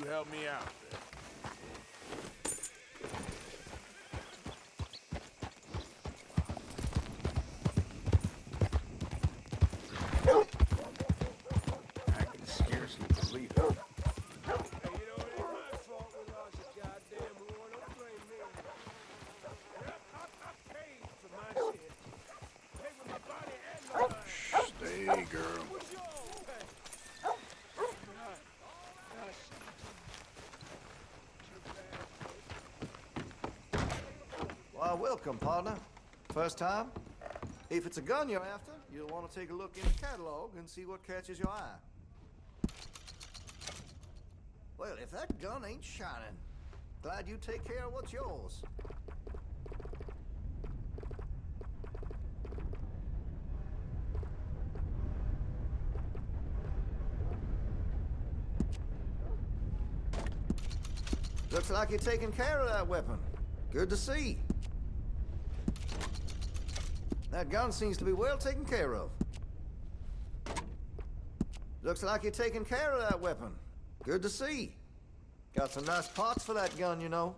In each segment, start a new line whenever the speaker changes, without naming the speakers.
you help me out there?
I can scarcely believe it.
Hey, you know, it ain't my fault we lost a goddamn war. Don't blame me. I paid for my shit. Paid with my body and my mind.
Stay, girl.
What's your pay? Gosh,
Why, welcome, partner. First time? If it's a gun you're after, you'll want to take a look in the catalog and see what catches your eye. Well, if that gun ain't shining, glad you take care of what's yours. Looks like you're taking care of that weapon. Good to see. That gun seems to be well taken care of. Looks like you're taking care of that weapon. Good to see. Got some nice parts for that gun, you know.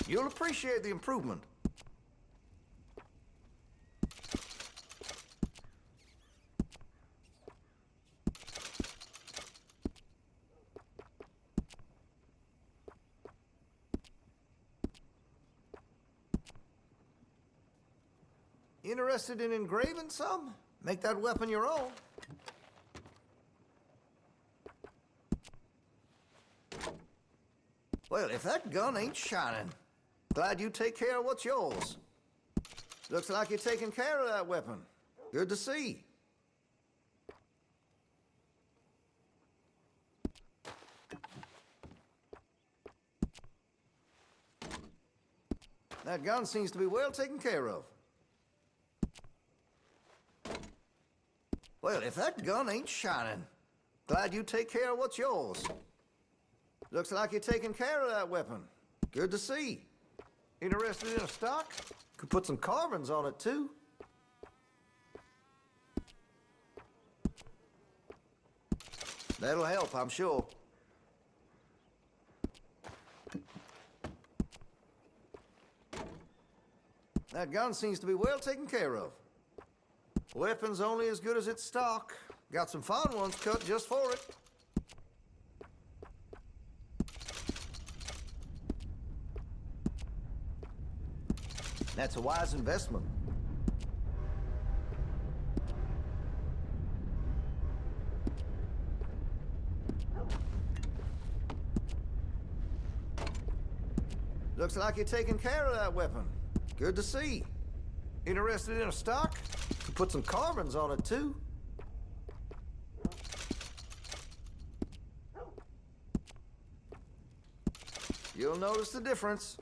You'll appreciate the improvement. Interested in engraving some? Make that weapon your own. Well, if that gun ain't shining, glad you take care of what's yours. Looks like you're taking care of that weapon. Good to see. That gun seems to be well taken care of. Well, if that gun ain't shining, glad you take care of what's yours. Looks like you're taking care of that weapon. Good to see. Interested in a stock? Could put some carbons on it, too. That'll help, I'm sure. That gun seems to be well taken care of. Weapon's only as good as its stock. Got some fine ones cut just for it. That's a wise investment. Looks like you're taking care of that weapon. Good to see. Interested in a stock? Could put some carbons on it, too. You'll notice the difference.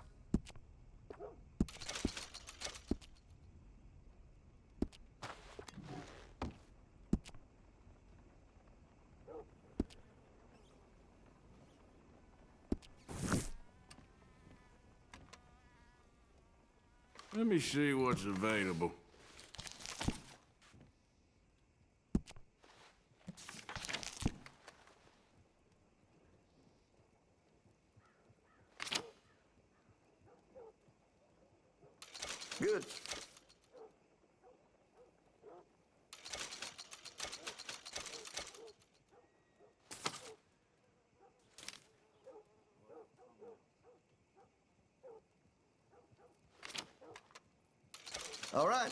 let me see what's available.
Good. All right.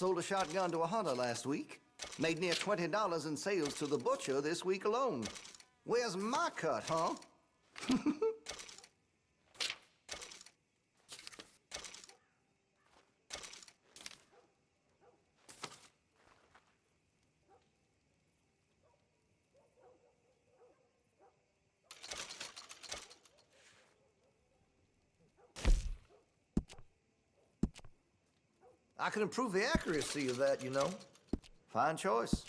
Sold a shotgun to a hunter last week. Made near $20 in sales to the butcher this week alone. Where's my cut, huh? I can improve the accuracy of that, you know. Fine choice.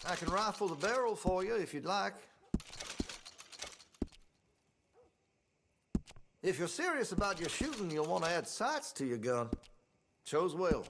I can rifle the barrel for you if you'd like. If you're serious about your shooting, you'll want to add sights to your gun. Chose well.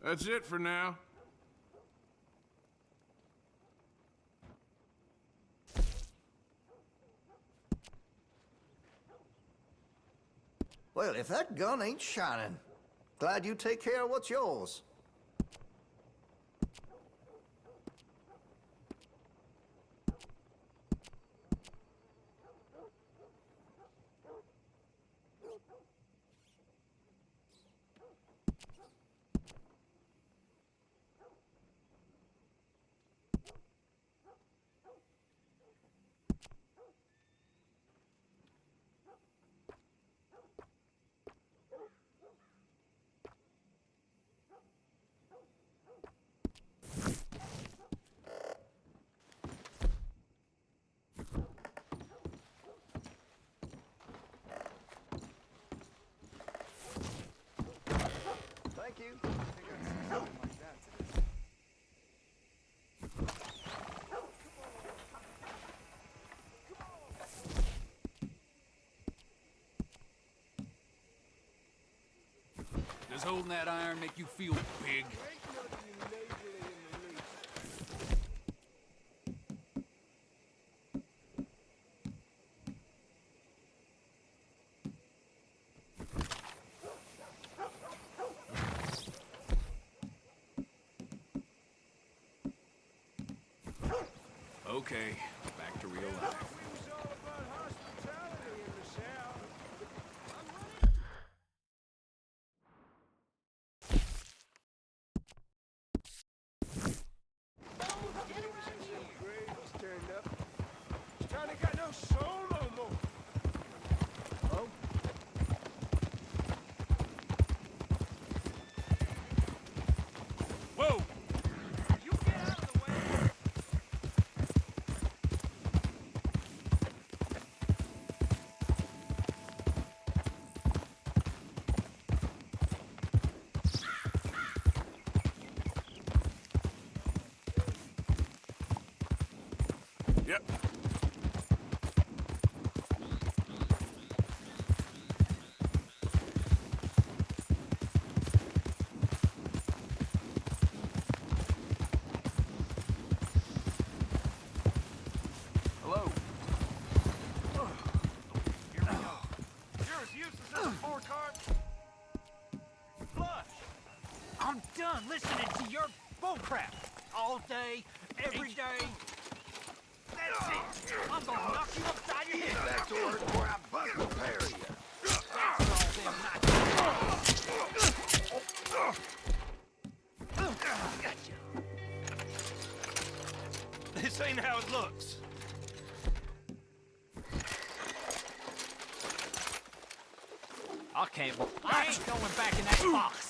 That's it for now.
Well, if that gun ain't shining, glad you take care of what's yours. Thank you.
Does holding that iron make you feel big?
Ain't nothing neighborly in the least.
Okay, back to real life.
We was all about hospitality in the South. Graves turned up. This town ain't got no soul no more.
Oh?
Whoa!
You get out of the way.
Yep. Hello.
Here we go. You're as useless as a four-card flush. I'm done listening to your bullcrap all day, every day. That's it. I'm gonna knock you upside your head.
Back to work before I bust the pair of you.
That's all them nights. Gotcha. This ain't how it looks. I can't. I ain't going back in that box.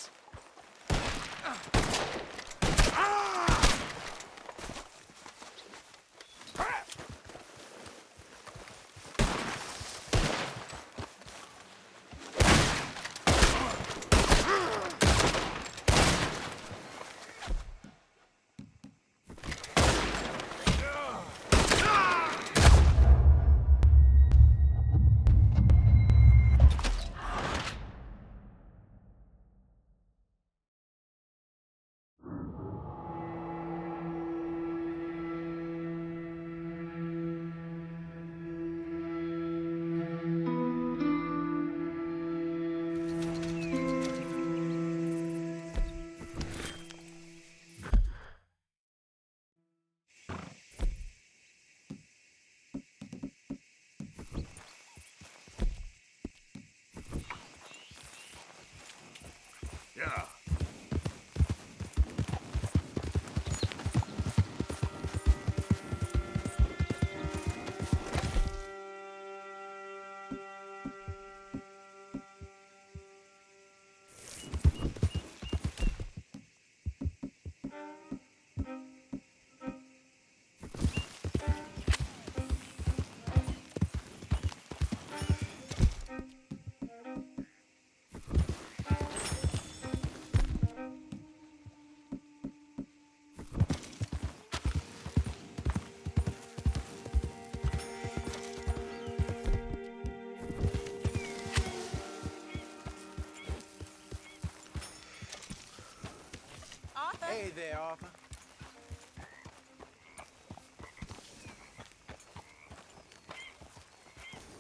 Arthur?
Hey there, Arthur.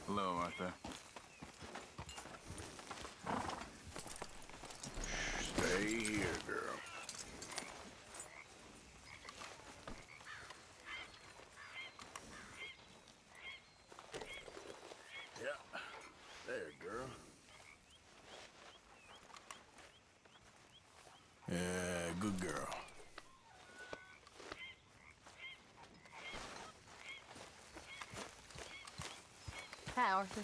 Hello, Arthur.
Stay here, girl. Yeah. There, girl. Yeah, good girl.
Hi, Arthur.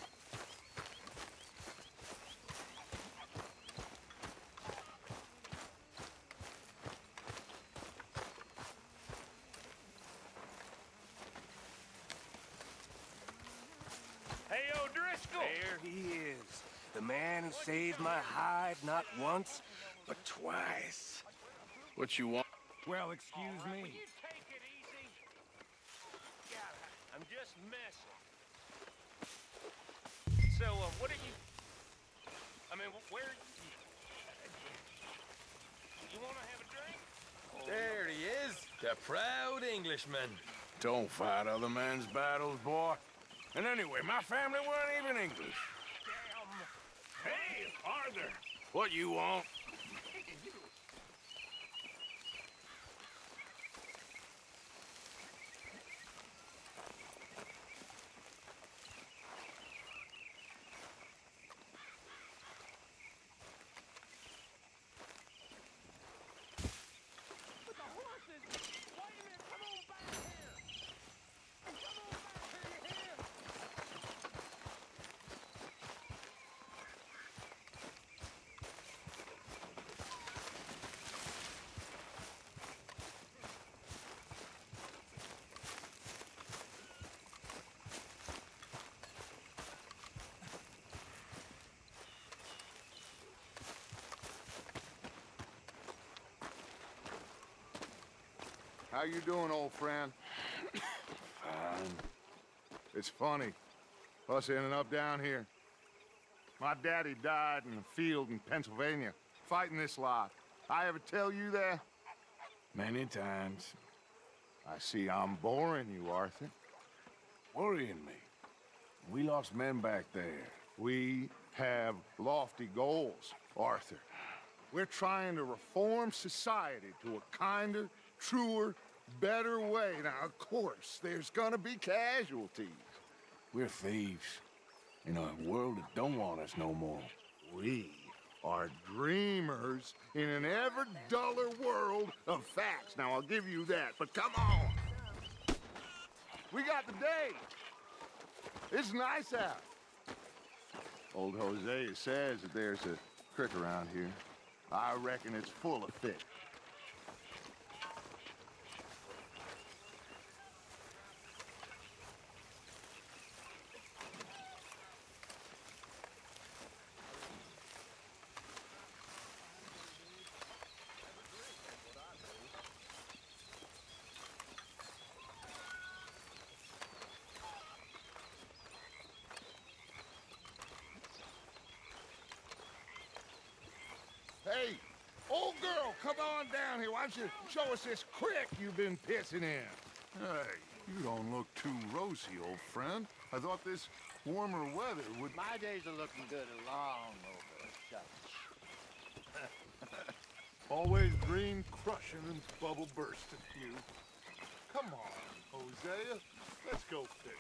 Hey, O'Driscoll!
There he is. The man who saved my hide not once, but twice. What you want?
Well, excuse me. Will you take it easy? God, I'm just messing. So, what are you... I mean, where... You want to have a drink?
There he is, the proud Englishman.
Don't fight other men's battles, boy. And anyway, my family weren't even English.
Damn.
Hey, Arthur. What you want?
How you doing, old friend?
Fine.
It's funny, us ending up down here. My daddy died in the field in Pennsylvania, fighting this lot. I ever tell you that?
Many times.
I see I'm boring you, Arthur.
Worrying me. We lost men back there.
We have lofty goals, Arthur. We're trying to reform society to a kinder, truer, better way. Now, of course, there's gonna be casualties.
We're thieves. In a world that don't want us no more.
We are dreamers in an ever duller world of facts. Now, I'll give you that, but come on. We got the day. It's nice out. Old Hosea says that there's a creek around here. I reckon it's full of fish. Hey, old girl, come on down here. Why don't you show us this creek you've been pissing in?
Hey, you don't look too rosy, old friend. I thought this warmer weather would...
My days are looking good along over, shucks.
Always green crushing and bubble bursting, you. Come on, Hosea. Let's go fishing.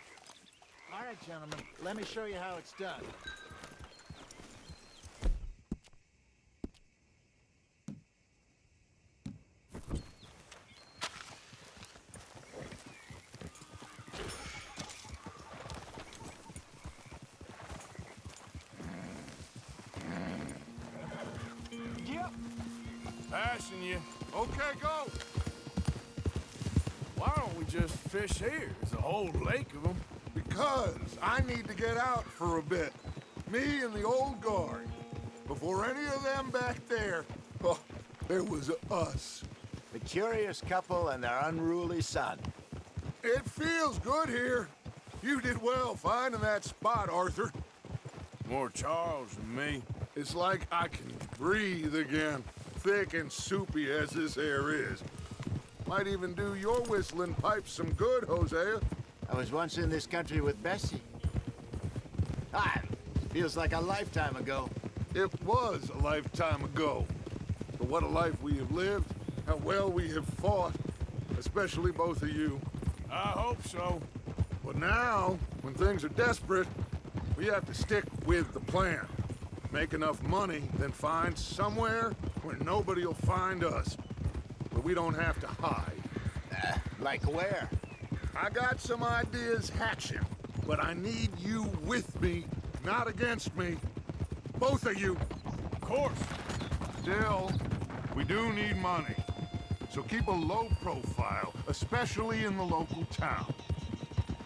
All right, gentlemen, let me show you how it's done.
passing you.
Okay, go.
Why don't we just fish here? There's a whole lake of them.
Because I need to get out for a bit. Me and the old guard. Before any of them back there, oh, there was us.
The curious couple and their unruly son.
It feels good here. You did well finding that spot, Arthur.
More Charles than me.
It's like I can breathe again, thick and soupy as this air is. Might even do your whistling pipes some good, Hosea.
I was once in this country with Bessie. Ah, feels like a lifetime ago.
It was a lifetime ago. But what a life we have lived, how well we have fought, especially both of you.
I hope so.
But now, when things are desperate, we have to stick with the plan. Make enough money, then find somewhere where nobody will find us. Where we don't have to hide.
Like where?
I got some ideas hatching, but I need you with me, not against me. Both of you.
Of course.
Still, we do need money. So keep a low profile, especially in the local town.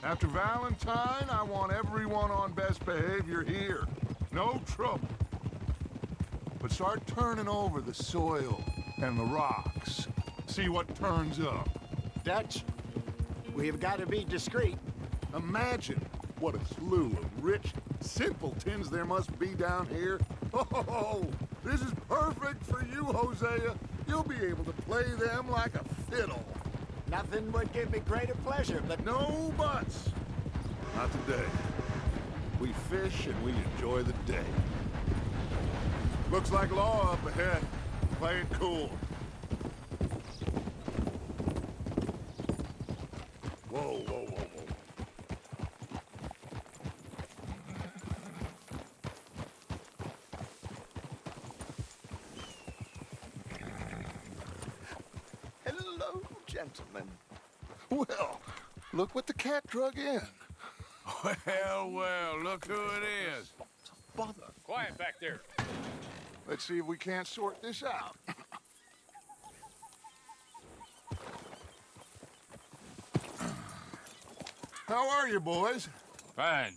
After Valentine, I want everyone on best behavior here. No trouble. But start turning over the soil and the rocks. See what turns up.
Dutch, we've got to be discreet.
Imagine what a slew of rich simpletons there must be down here. Oh, this is perfect for you, Hosea. You'll be able to play them like a fiddle.
Nothing would give me greater pleasure, but
No buts. Not today. We fish and we enjoy the day. Looks like law up ahead. Play it cool. Whoa, whoa, whoa, whoa.
Hello, gentlemen.
Well, look what the cat drug in.
Well, look who it is.
Bother.
Quiet back there.
Let's see if we can't sort this out. How are you, boys?
Fine.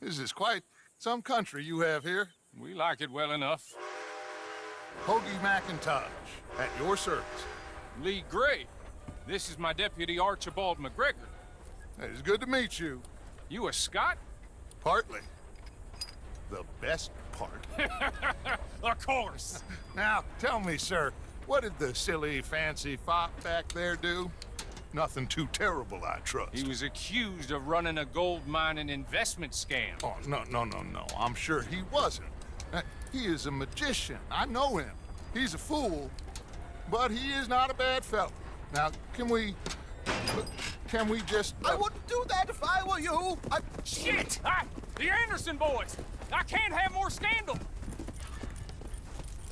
This is quite some country you have here.
We like it well enough.
Hoagie McIntosh, at your service.
Lee Gray. This is my deputy Archibald McGregor.
It is good to meet you.
You a Scot?
Partly. The best part.
Of course.
Now, tell me, sir, what did the silly, fancy fop back there do? Nothing too terrible, I trust.
He was accused of running a gold mining investment scam.
Oh, no. I'm sure he wasn't. He is a magician. I know him. He's a fool, but he is not a bad fellow. Now, can we just...
I wouldn't do that if I were you.
Shit! The Anderson boys! I can't have more scandal!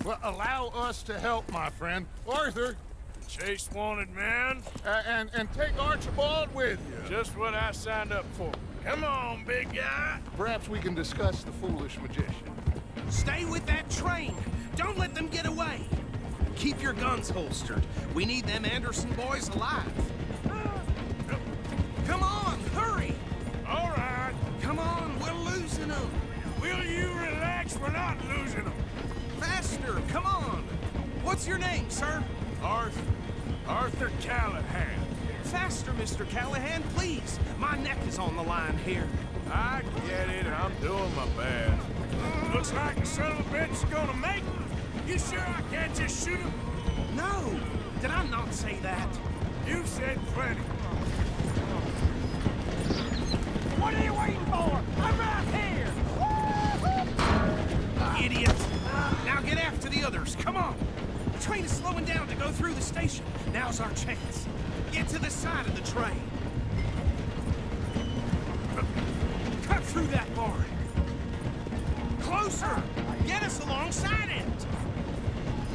Well, allow us to help, my friend. Arthur,
Chase wanted man.
and take Archibald with you.
Just what I signed up for. Come on, big guy.
Perhaps we can discuss the foolish magician.
Stay with that train. Don't let them get away. Keep your guns holstered. We need them Anderson boys alive. Come on, hurry!
All right.
Come on, we're losing them.
Will you relax? We're not losing them.
Faster, come on. What's your name, sir?
Arthur Callahan.
Faster, Mr. Callahan, please. My neck is on the line here.
I get it. I'm doing my best. Looks like the son of a bitch is gonna make it. You sure I can't just shoot him?
No, did I not say that?
You said plenty.
What are you waiting for? I'm right here! Idiot! Now get after the others, come on! The train is slowing down to go through the station. Now's our chance. Get to the side of the train. Cut through that barn. Closer! Get us alongside it!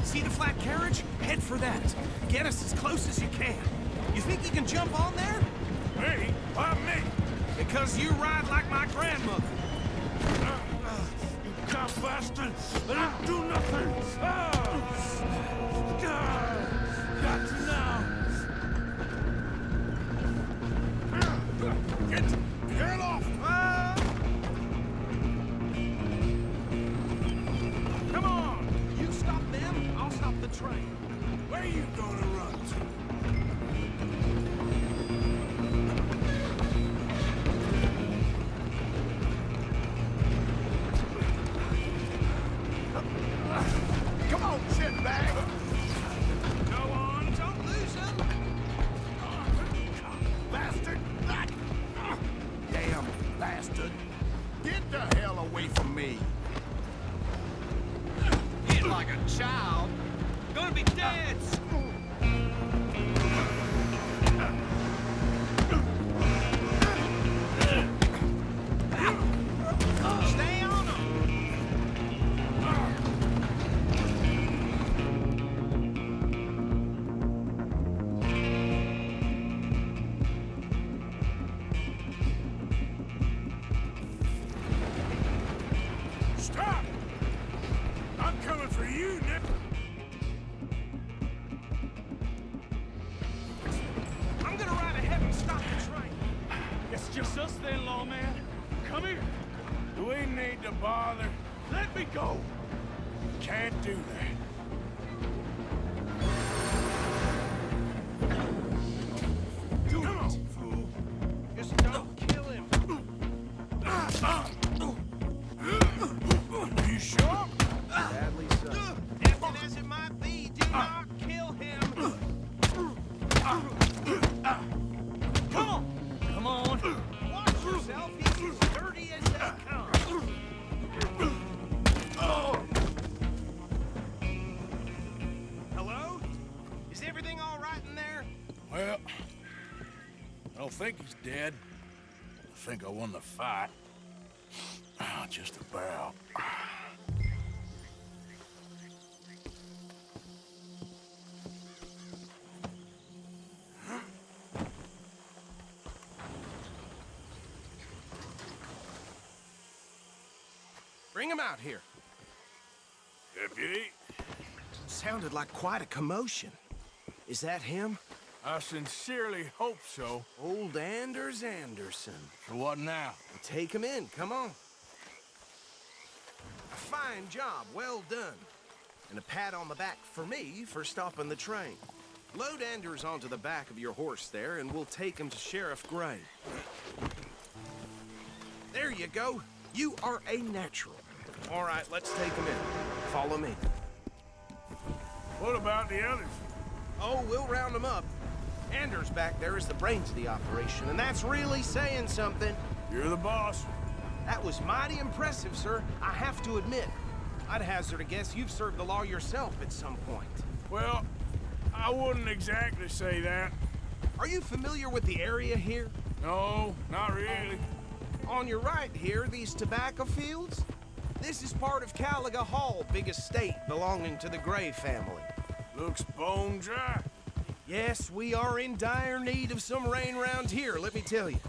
See the flat carriage? Head for that. Get us as close as you can. You think you can jump on there?
Me? Why me?
Because you ride like my grandmother.
You come bastard! I didn't do nothing! Got you now! Get off!
Come on! You stop them, I'll stop the train.
Where are you gonna run to?
Come on, shitbag!
Go on, don't lose them.
Bastard! Damn bastard! Get the hell away from me!
Hit like a child. Gonna be dead. Stay on them.
Stop! I'm coming for you, Nick!
I'm gonna ride ahead and stop the train.
It's just us then, lawman. Come here.
Do we need to bother?
Let me go.
Can't do that. Come on, fool.
Just don't kill him.
You sure?
Sadly so.
Tempting as it might be, do not kill him.
Come on. Come on.
Watch yourself. He's as dirty as they come. Hello? Is everything all right in there?
Well, I don't think he's dead. I think I won the fight. Just about.
Bring him out here.
Deputy,
Sounded like quite a commotion. Is that him?
I sincerely hope so.
Old Anders Anderson.
So what now?
Take him in, come on. A fine job, well done. And a pat on the back for me for stopping the train. Load Anders onto the back of your horse there, and we'll take him to Sheriff Gray. There you go. You are a natural. All right, let's take him in. Follow me.
What about the others?
Oh, we'll round them up. Anders back there is the brains of the operation, and that's really saying something.
You're the boss.
That was mighty impressive, sir. I have to admit. I'd hazard a guess you've served the law yourself at some point.
Well, I wouldn't exactly say that.
Are you familiar with the area here?
No, not really.
On your right here, these tobacco fields? This is part of Caliga Hall, big estate belonging to the Gray family.
Looks bone dry.
Yes, we are in dire need of some rain round here, let me tell you.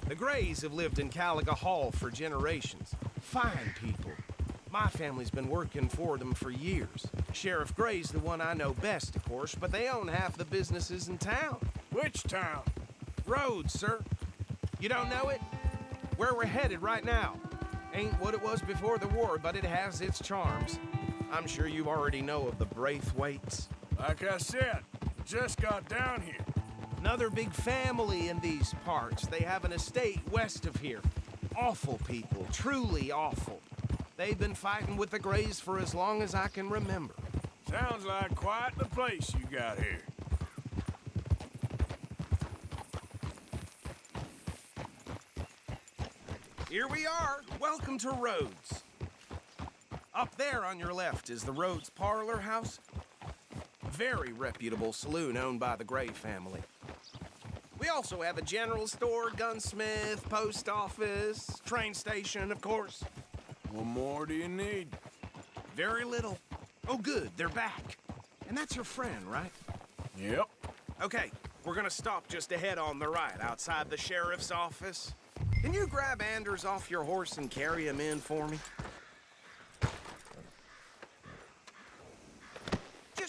The Grays have lived in Caliga Hall for generations. Fine people. My family's been working for them for years. Sheriff Gray's the one I know best, of course, but they own half the businesses in town.
Which town?
Rhodes, sir. You don't know it? Where we're headed right now. Ain't what it was before the war, but it has its charms. I'm sure you already know of the Braithwaites.
Like I said, just got down here.
Another big family in these parts. They have an estate west of here. Awful people, truly awful. They've been fighting with the Grays for as long as I can remember.
Sounds like quite the place you got here.
Here we are. Welcome to Rhodes. Up there on your left is the Rhodes Parlor House. Very reputable saloon owned by the Gray family. We also have a general store, gunsmith, post office, train station, of course.
What more do you need?
Very little. Oh, good, they're back. And that's your friend, right?
Yep.
Okay, we're gonna stop just ahead on the right, outside the sheriff's office. Can you grab Anders off your horse and carry him in for me?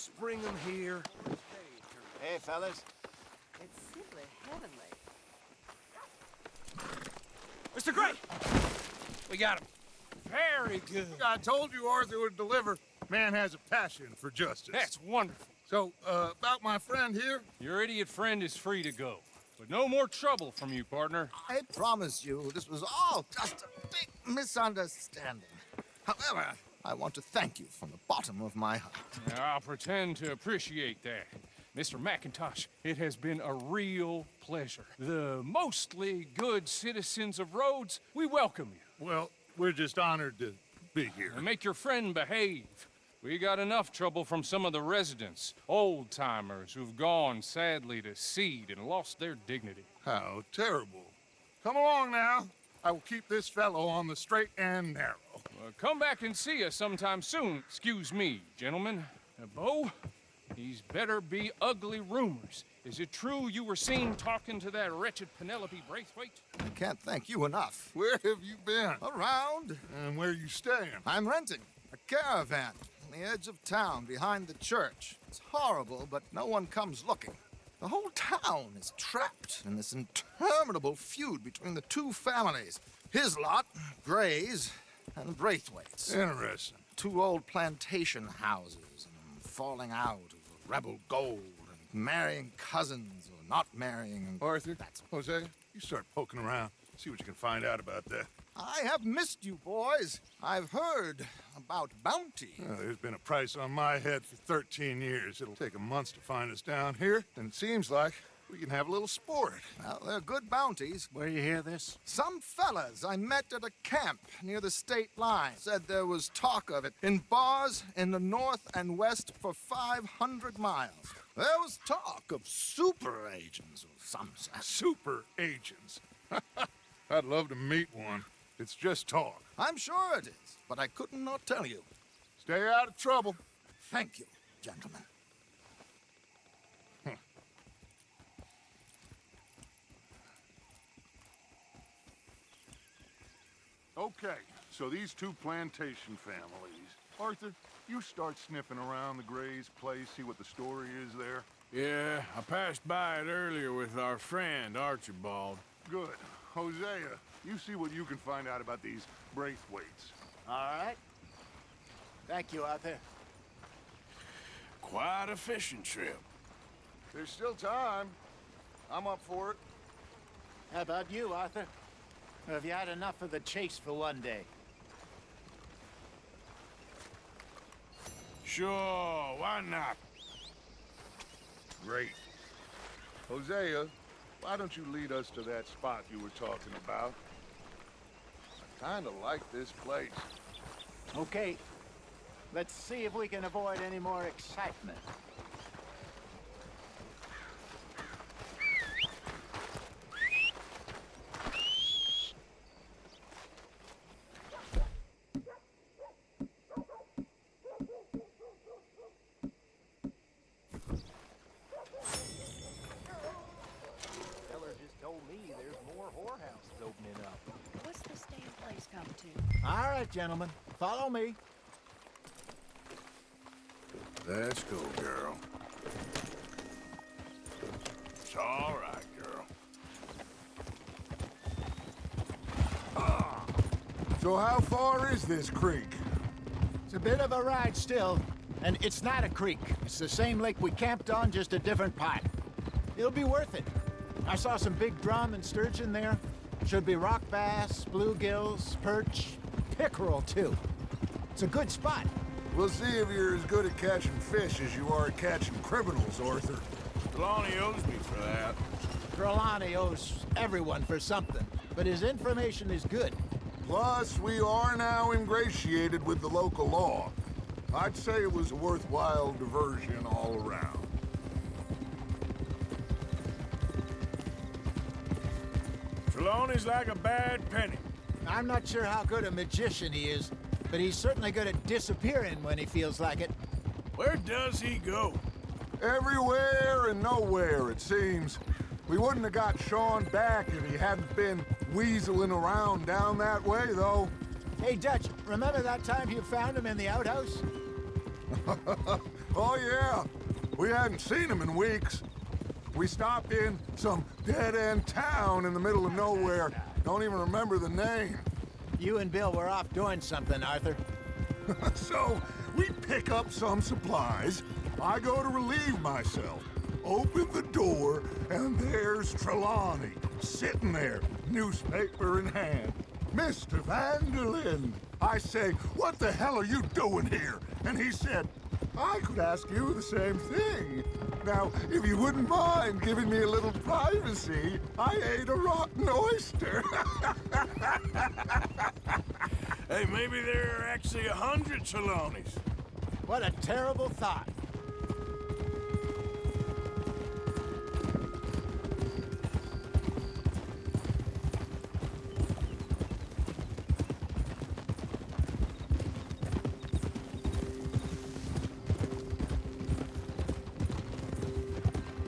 just bring them here.
Hey, fellas.
It's simply heavenly.
Mr. Gray! We got him. Very good.
I told you Arthur would deliver. Man has a passion for justice.
That's wonderful.
So, about my friend here?
Your idiot friend is free to go. But no more trouble from you, partner.
I promise you, this was all just a big misunderstanding. However, I want to thank you from the bottom of my heart.
Now, I'll pretend to appreciate that. Mr. McIntosh, it has been a real pleasure. The mostly good citizens of Rhodes, we welcome you.
Well, we're just honored to be here.
And make your friend behave. We got enough trouble from some of the residents, old-timers who've gone, sadly, to seed and lost their dignity.
How terrible. Come along now. I will keep this fellow on the straight and narrow.
Come back and see us sometime soon. Excuse me, gentlemen. Bo, these better be ugly rumors. Is it true you were seen talking to that wretched Penelope Braithwaite?
I can't thank you enough.
Where have you been?
Around.
And where you staying?
I'm renting a caravan on the edge of town behind the church. It's horrible, but no one comes looking. The whole town is trapped in this interminable feud between the two families. His lot, Gray's, and Braithwaite's.
Interesting.
Two old plantation houses, and falling out over rebel gold, and marrying cousins or not marrying. And
Arthur,
that's
Jose, you start poking around. See what you can find out about that.
I have missed you, boys. I've heard about bounty.
There's been a price on my head for 13 years. It'll take a month to find us down here, and it seems like we can have a little sport.
Well, they're good bounties.
Where you hear this?
Some fellas I met at a camp near the state line said there was talk of it in bars in the north and west for 500 miles. There was talk of super agents of some sort.
Super agents. I'd love to meet one. It's just talk.
I'm sure it is, but I couldn't not tell you.
Stay out of trouble.
Thank you, gentlemen.
Okay, so these two plantation families. Arthur, you start sniffing around the Gray's place, see what the story is there.
Yeah, I passed by it earlier with our friend, Archibald.
Good. Hosea, you see what you can find out about these Braithwaites.
All right. Thank you, Arthur.
Quite a fishing trip.
There's still time. I'm up for it.
How about you, Arthur? Or have you had enough of the chase for one day?
Sure, why not?
Great. Hosea, why don't you lead us to that spot you were talking about? I kinda like this place.
Okay. Let's see if we can avoid any more excitement.
What's this damn place come to?
All right, gentlemen. Follow me.
Let's go, girl. It's all right, girl.
So how far is this creek?
It's a bit of a ride still, and it's not a creek. It's the same lake we camped on, just a different part. It'll be worth it. I saw some big drum and sturgeon there. Should be rock bass, bluegills, perch, pickerel too. It's a good spot.
We'll see if you're as good at catching fish as you are at catching criminals, Arthur.
Trelawney owes me for that.
Trelawney owes everyone for something, but his information is good.
Plus, we are now ingratiated with the local law. I'd say it was a worthwhile diversion all around.
Trelawney's like a bad penny.
I'm not sure how good a magician he is, but he's certainly good at disappearing when he feels like it.
Where does he go?
Everywhere and nowhere, it seems. We wouldn't have got Sean back if he hadn't been weaseling around down that way, though.
Hey, Dutch, remember that time you found him in the outhouse?
Oh, yeah. We hadn't seen him in weeks. We stopped in some dead-end town in the middle of nowhere. Don't even remember the name.
You and Bill were off doing something, Arthur.
So, we pick up some supplies. I go to relieve myself. Open the door, and there's Trelawney, sitting there, newspaper in hand. Mr. Van der Linde. I say, what the hell are you doing here? And he said, I could ask you the same thing. Now, if you wouldn't mind giving me a little privacy, I ate a rotten oyster.
Hey, maybe there are actually 100 Trelawneys.
What a terrible thought.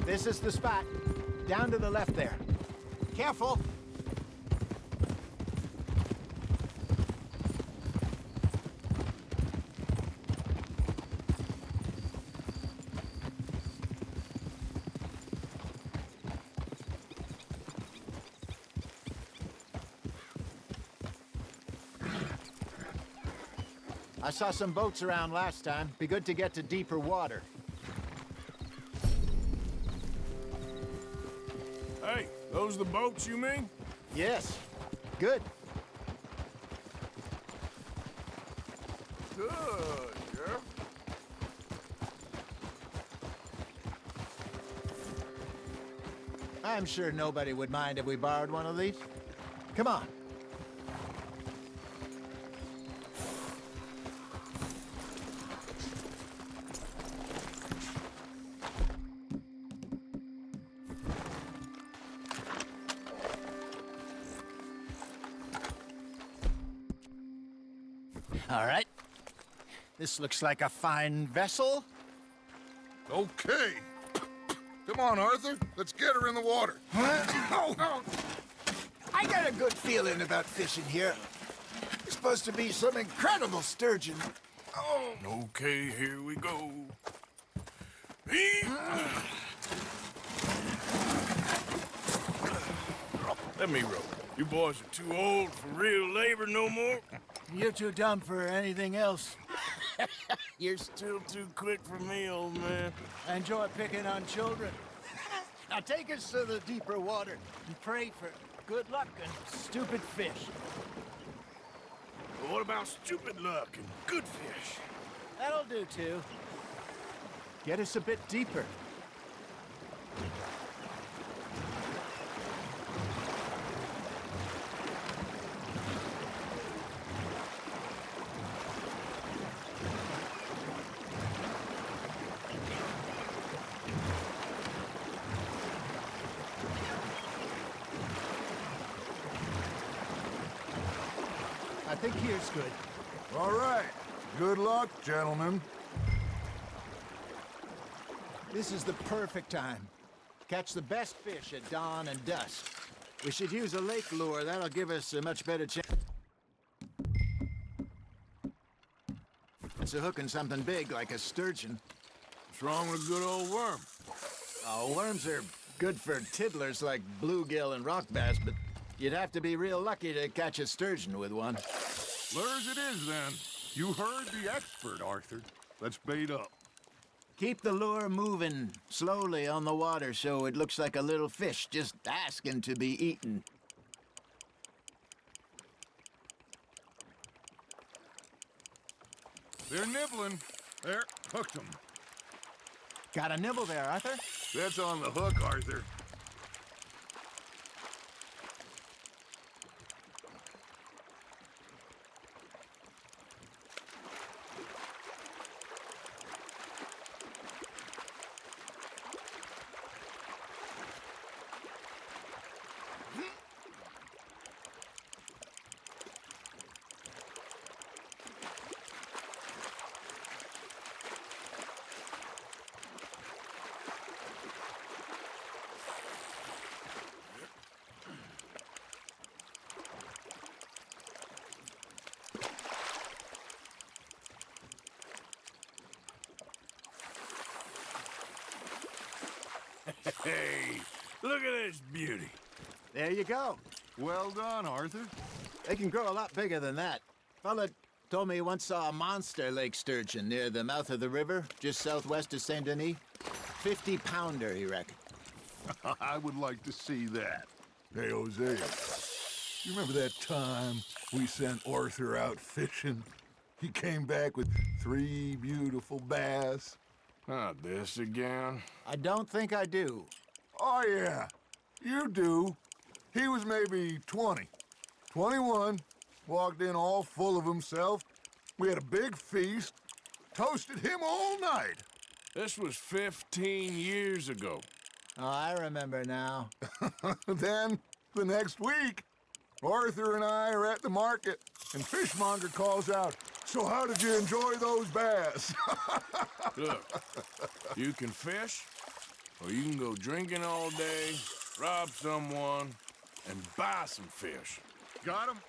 This is the spot. Down to the left there. Careful! I saw some boats around last time. Be good to get to deeper water.
Hey, those the boats you mean?
Yes. Good.
Good, yeah.
I'm sure nobody would mind if we borrowed one of these. Come on. All right. This looks like a fine vessel.
Okay. Come on, Arthur. Let's get her in the water.
Oh. I got a good feeling about fishing here. It's supposed to be some incredible sturgeon. Oh.
Okay, here we go. Let me row. You boys are too old for real labor no more.
You're too dumb for anything else.
You're still too quick for me, old man.
I enjoy picking on children. Now take us to the deeper water and pray for good luck and stupid fish.
But what about stupid luck and good fish?
That'll do, too. Get us a bit deeper. I think here's good.
All right. Good luck, gentlemen.
This is the perfect time. Catch the best fish at dawn and dusk. We should use a lake lure. That'll give us a much better chance of hooking something big like a sturgeon.
What's wrong with a good old worm?
Oh, worms are good for tiddlers like bluegill and rock bass, but you'd have to be real lucky to catch a sturgeon with one.
Lures it is, then. You heard the expert, Arthur. Let's bait up.
Keep the lure moving slowly on the water so it looks like a little fish just asking to be eaten.
They're nibbling. There, hooked them.
Got a nibble there, Arthur?
That's on the hook, Arthur.
Hey, look at this beauty.
There you go.
Well done, Arthur.
They can grow a lot bigger than that. Fella told me he once saw a monster lake sturgeon near the mouth of the river, just southwest of Saint Denis. 50-pounder, he reckoned.
I would like to see that. Hey, Hosea, you remember that time we sent Arthur out fishing? He came back with 3 beautiful bass.
Not this again.
I don't think I do.
Oh, yeah, you do. He was maybe 20, 21, walked in all full of himself. We had a big feast, toasted him all night.
This was 15 years ago.
Oh, I remember now.
Then, the next week, Arthur and I are at the market, and Fishmonger calls out, "So how did you enjoy those bass?"
Look, you can fish, or you can go drinking all day, rob someone, and buy some fish.
Got him?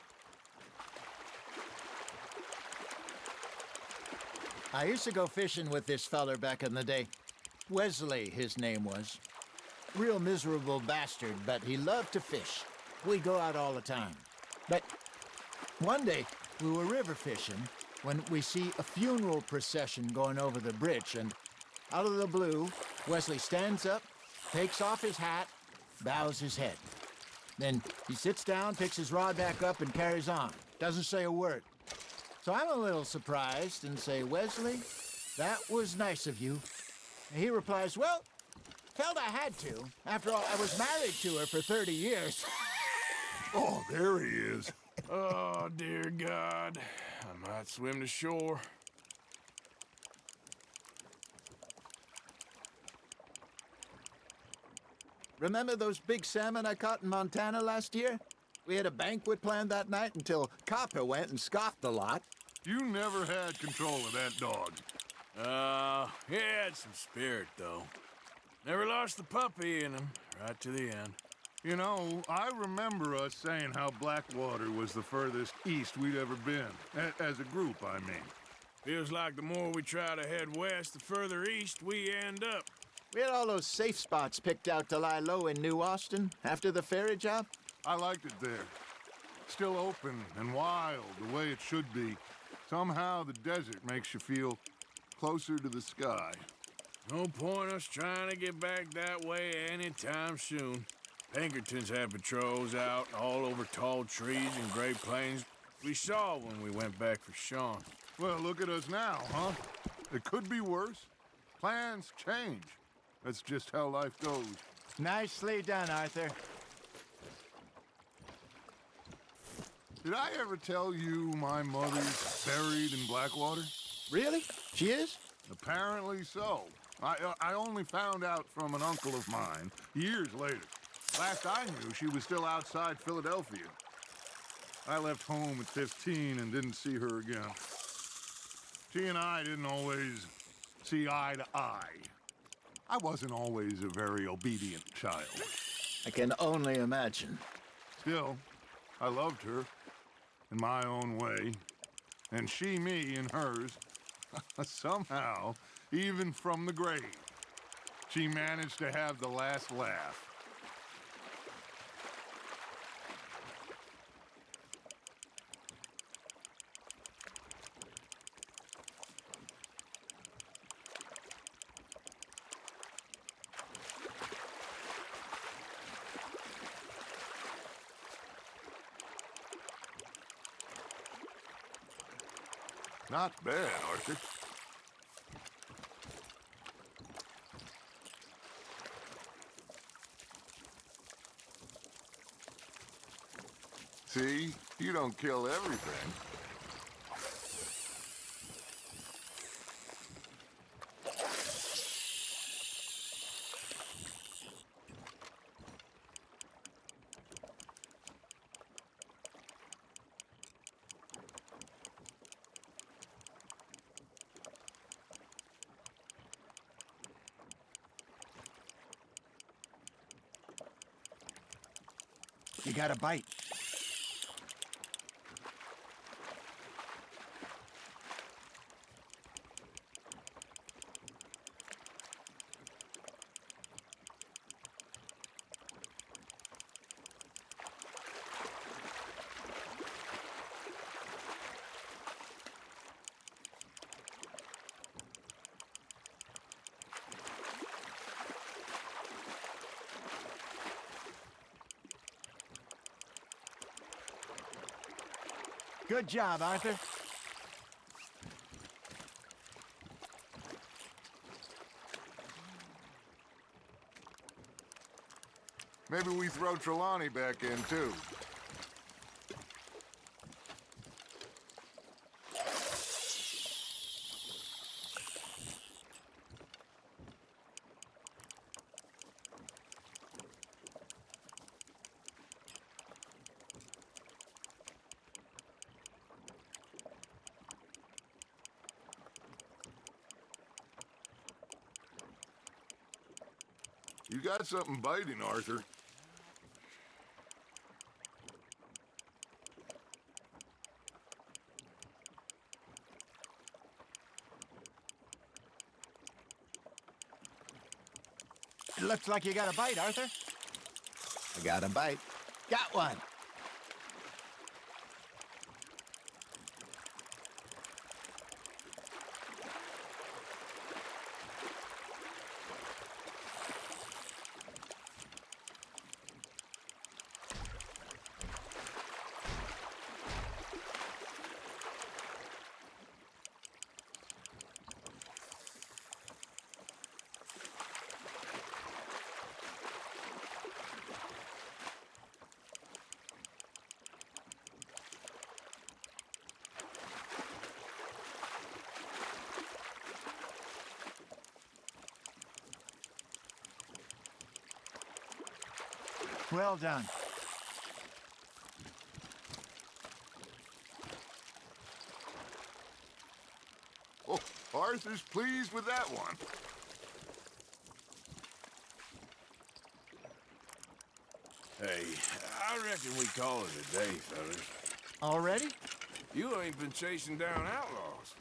I used to go fishing with this feller back in the day. Wesley, his name was. Real miserable bastard, but he loved to fish. We'd go out all the time. But one day, we were river fishing when we see a funeral procession going over the bridge, and out of the blue, Wesley stands up, takes off his hat, bows his head. Then he sits down, picks his rod back up, and carries on. Doesn't say a word. So I'm a little surprised and say, "Wesley, that was nice of you." And he replies, "Well, felt I had to. After all, I was married to her for 30 years.
Oh, there he is.
Oh, dear God. I might swim to shore.
Remember those big salmon I caught in Montana last year? We had a banquet planned that night until Copper went and scoffed the lot.
You never had control of that dog.
He had some spirit, though. Never lost the puppy in him, right to the end.
You know, I remember us saying how Blackwater was the furthest east we'd ever been. As a group, I mean.
Feels like the more we try to head west, the further east we end up.
We had all those safe spots picked out to lie low in New Austin after the ferry job.
I liked it there. Still open and wild, the way it should be. Somehow the desert makes you feel closer to the sky.
No point us trying to get back that way anytime soon. Pinkertons had patrols out all over tall trees and Great Plains. We saw when we went back for Sean.
Well, look at us now, huh? It could be worse. Plans change. That's just how life goes.
Nicely done, Arthur.
Did I ever tell you my mother's buried in Blackwater?
Really? She is?
Apparently so. I only found out from an uncle of mine years later. Last I knew, she was still outside Philadelphia. I left home at 15 and didn't see her again. She and I didn't always see eye to eye. I wasn't always a very obedient child.
I can only imagine.
Still, I loved her in my own way, and she me in hers. Somehow, even from the grave, she managed to have the last laugh. Not bad, Arthur. See? You don't kill everything.
You got a bite. Good job, Arthur.
Maybe we throw Trelawney back in, too. You got something biting, Arthur.
It looks like you got a bite, Arthur. I got a bite. Got one. Well done.
Oh, Arthur's pleased with that one.
Hey, I reckon we call it a day, fellas.
Already?
You ain't been chasing down outlaws.